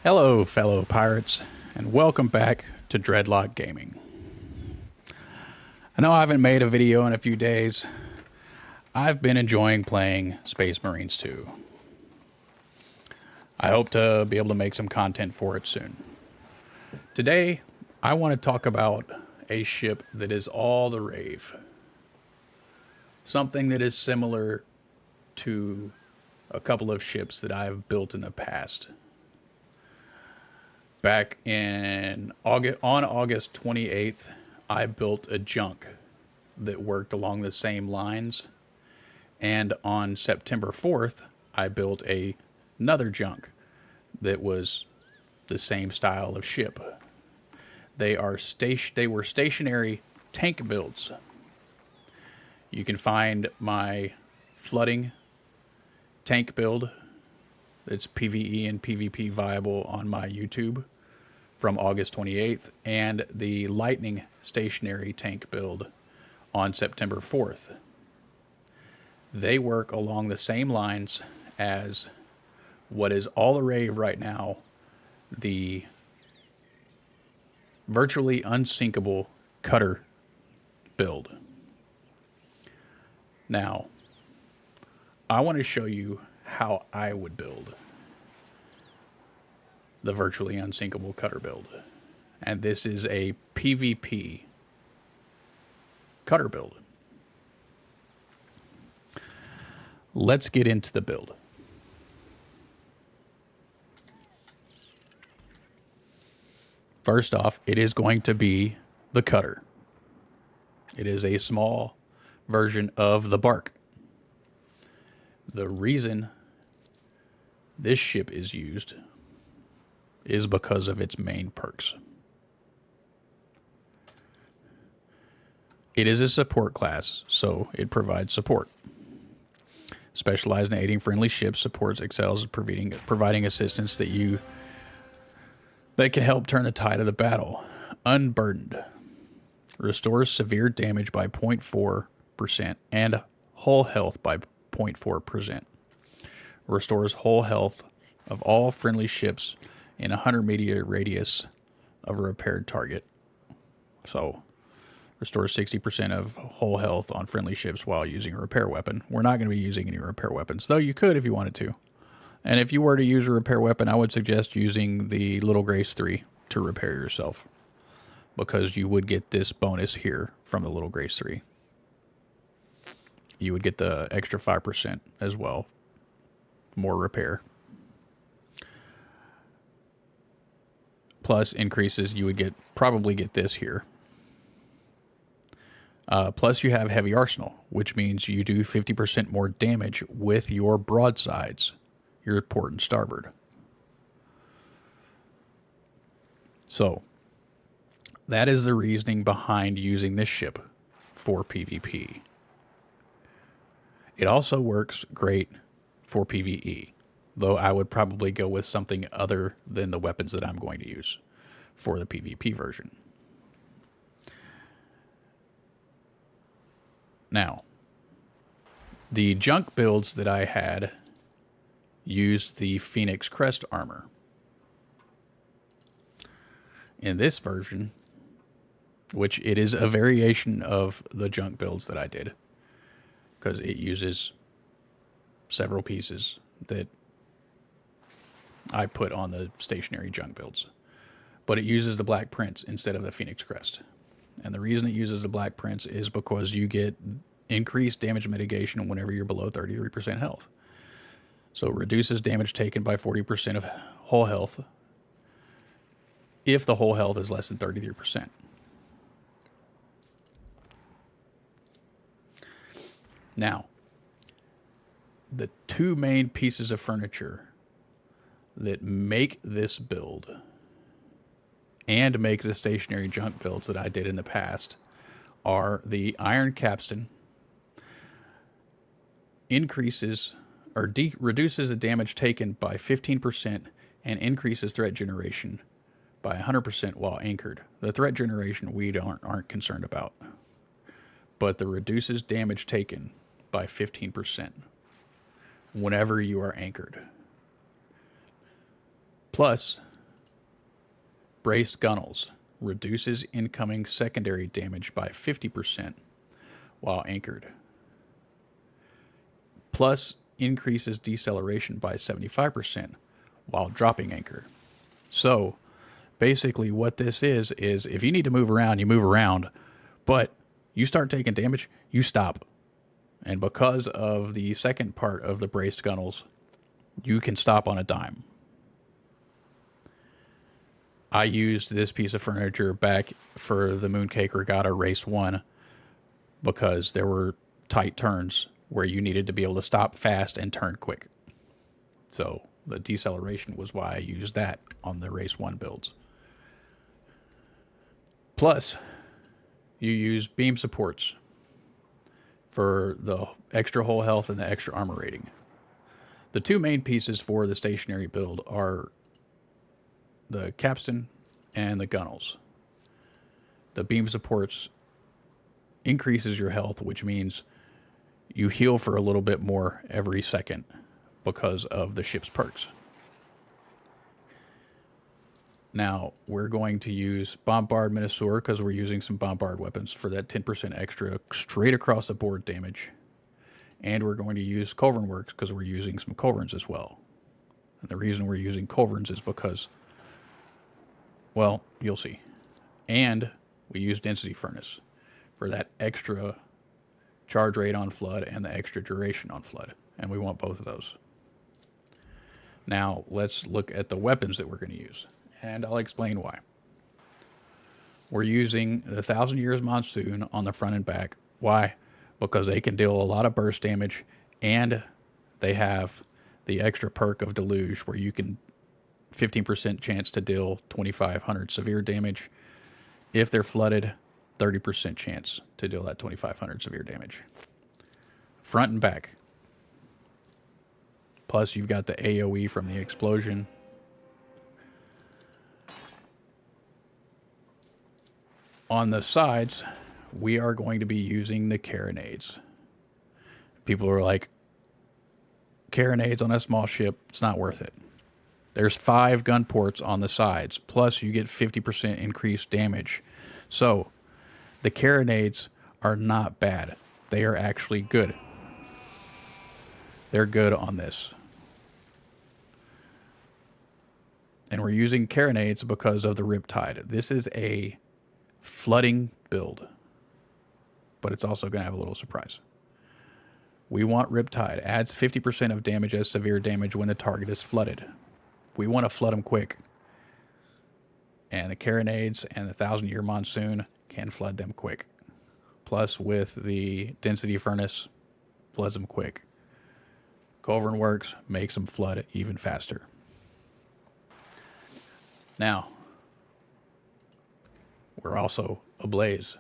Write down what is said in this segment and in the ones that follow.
Hello, fellow pirates, and welcome back to Dreadlock Gaming. I know I haven't made a video in a few days. I've been enjoying playing Space Marines 2. I hope to be able to make some content for it soon. Today, I want to talk about a ship that is all the rave. Something that is similar to a couple of ships that I've built in the past. Back in August 28th, I built a junk that worked along the same lines. And on September 4th, I built another junk that was the same style of ship. They were stationary tank builds. You can find my flooding tank build. It's PvE and PvP viable on my YouTube from August 28th, and the lightning stationary tank build on September 4th. They work along the same lines as what is all the rave right now, the virtually unsinkable cutter build. Now, I want to show you how I would build the virtually unsinkable cutter build. And this is a PvP cutter build. Let's get into the build. First off, it is going to be the cutter. It is a small version of the bark. The reason this ship is used is because of its main perks. It is a support class, so it provides support. Specialized in aiding friendly ships, supports excels at providing assistance that can help turn the tide of the battle. Unburdened. Restores severe damage by 0.4% and hull health by 0.4%. Restores hull health of all friendly ships in a 100-meter radius of a repaired target. So, restores 60% of hull health on friendly ships while using a repair weapon. We're not going to be using any repair weapons, though you could if you wanted to. And if you were to use a repair weapon, I would suggest using the Little Grace 3 to repair yourself, because you would get this bonus here from the Little Grace 3. You would get the extra 5% as well. More repair. Plus increases, you would probably get this here. Plus you have heavy arsenal, which means you do 50% more damage with your broadsides, your port and starboard. So, that is the reasoning behind using this ship for PvP. It also works great for PvE, though I would probably go with something other than the weapons that I'm going to use for the PvP version. Now, the junk builds that I had used the Phoenix Crest armor. In this version, which it is a variation of the junk builds that I did, because it uses several pieces that I put on the stationary junk builds. But it uses the Black Prince instead of the Phoenix Crest. And the reason it uses the Black Prince is because you get increased damage mitigation whenever you're below 33% health. So it reduces damage taken by 40% of whole health if the whole health is less than 33%. Now, the two main pieces of furniture that make this build and make the stationary junk builds that I did in the past are the iron capstan. Increases or reduces the damage taken by 15% and increases threat generation by 100% while anchored. The threat generation we aren't concerned about, but the reduces damage taken by 15% whenever you are anchored. Plus, braced gunnels reduces incoming secondary damage by 50% while anchored, plus increases deceleration by 75% while dropping anchor. So basically what this is if you need to move around, you move around, but you start taking damage, you stop. And because of the second part of the braced gunnels, you can stop on a dime. I used this piece of furniture back for the Mooncake Regatta Race 1 because there were tight turns where you needed to be able to stop fast and turn quick. So the deceleration was why I used that on the Race 1 builds. Plus, you use beam supports for the extra hull health and the extra armor rating. The two main pieces for the stationary build are the capstan and the gunnels. The beam supports increases your health, which means you heal for a little bit more every second because of the ship's perks. Now, we're going to use Bombard Minosaur because we're using some Bombard weapons for that 10% extra straight across the board damage. And we're going to use Culverin Works because we're using some Culverins as well. And the reason we're using Culverins is because, well, you'll see. And we use Density Furnace for that extra charge rate on Flood and the extra duration on Flood. And we want both of those. Now, let's look at the weapons that we're going to use. And I'll explain why. We're using the 1,000 Years Monsoon on the front and back. Why? Because they can deal a lot of burst damage, and they have the extra perk of Deluge, where you can 15% chance to deal 2,500 severe damage. If they're flooded, 30% chance to deal that 2,500 severe damage. Front and back. Plus, you've got the AoE from the explosion. On the sides, we are going to be using the carronades. People are like, carronades on a small ship, it's not worth it. There's 5 gun ports on the sides, plus you get 50% increased damage. So, the carronades are not bad. They are actually good. They're good on this. And we're using carronades because of the Riptide. This is a flooding build, but it's also going to have a little surprise. We want Riptide. Adds 50% of damage as severe damage when the target is flooded. We want to flood them quick. And the carronades and the 1,000 Year Monsoon can flood them quick. Plus, with the Density Furnace, floods them quick. Culverin Works makes them flood even faster. Now, we're also ablaze.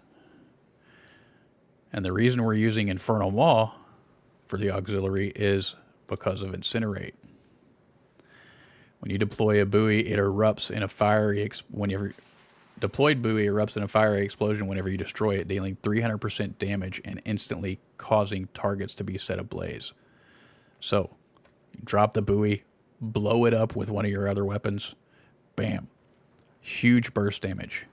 And the reason we're using Infernal Maw for the auxiliary is because of Incinerate. When you deploy a buoy, it erupts in a fiery deployed buoy erupts in a fiery explosion whenever you destroy it, dealing 300% damage and instantly causing targets to be set ablaze. So, you drop the buoy, blow it up with one of your other weapons, bam. Huge burst damage.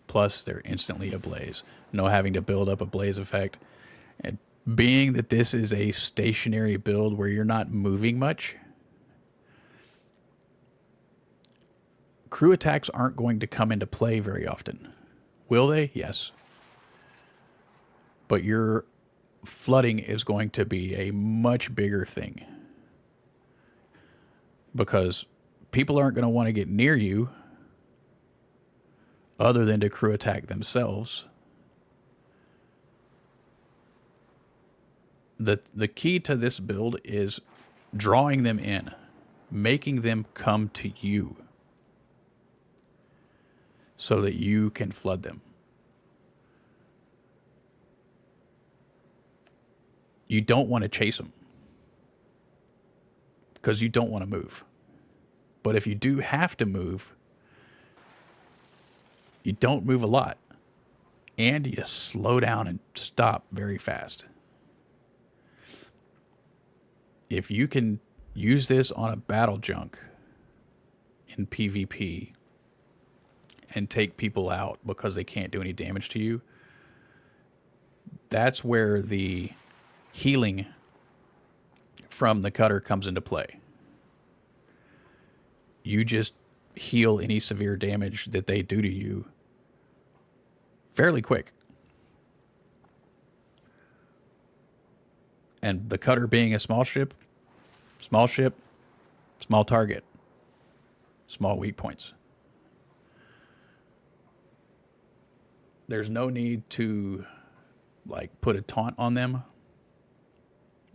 Plus, they're instantly ablaze. No having to build up a blaze effect. And being that this is a stationary build where you're not moving much, crew attacks aren't going to come into play very often. Will they? Yes. But your flooding is going to be a much bigger thing. Because people aren't going to want to get near you other than to crew attack themselves. The key to this build is drawing them in, making them come to you so that you can flood them. You don't want to chase them because you don't want to move. But if you do have to move, you don't move a lot, and you slow down and stop very fast. If you can use this on a battle junk in PvP, and take people out because they can't do any damage to you, that's where the healing from the cutter comes into play. You just heal any severe damage that they do to you fairly quick. And the cutter being a small ship, small target, small weak points. There's no need to like put a taunt on them.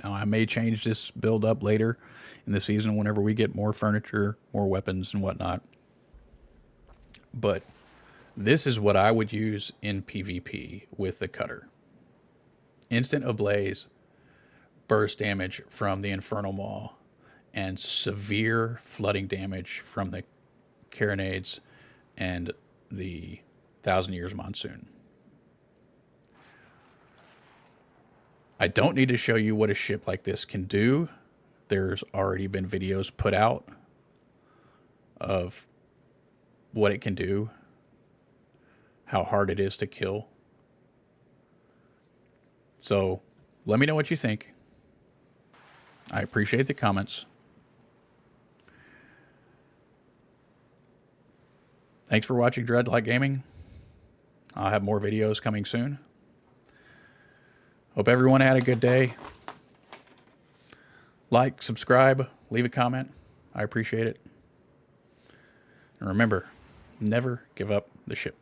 Now, I may change this build up later in the season whenever we get more furniture, more weapons, and whatnot. But this is what I would use in PvP with the cutter. Instant ablaze, burst damage from the Infernal Maw, and severe flooding damage from the carronades and the Thousand Years Monsoon. I don't need to show you what a ship like this can do. There's already been videos put out of what it can do, how hard it is to kill. So let me know what you think. I appreciate the comments. Thanks for watching Dreadlight Gaming. I'll have more videos coming soon. Hope everyone had a good day. Like, subscribe, leave a comment. I appreciate it. And remember, never give up the ship.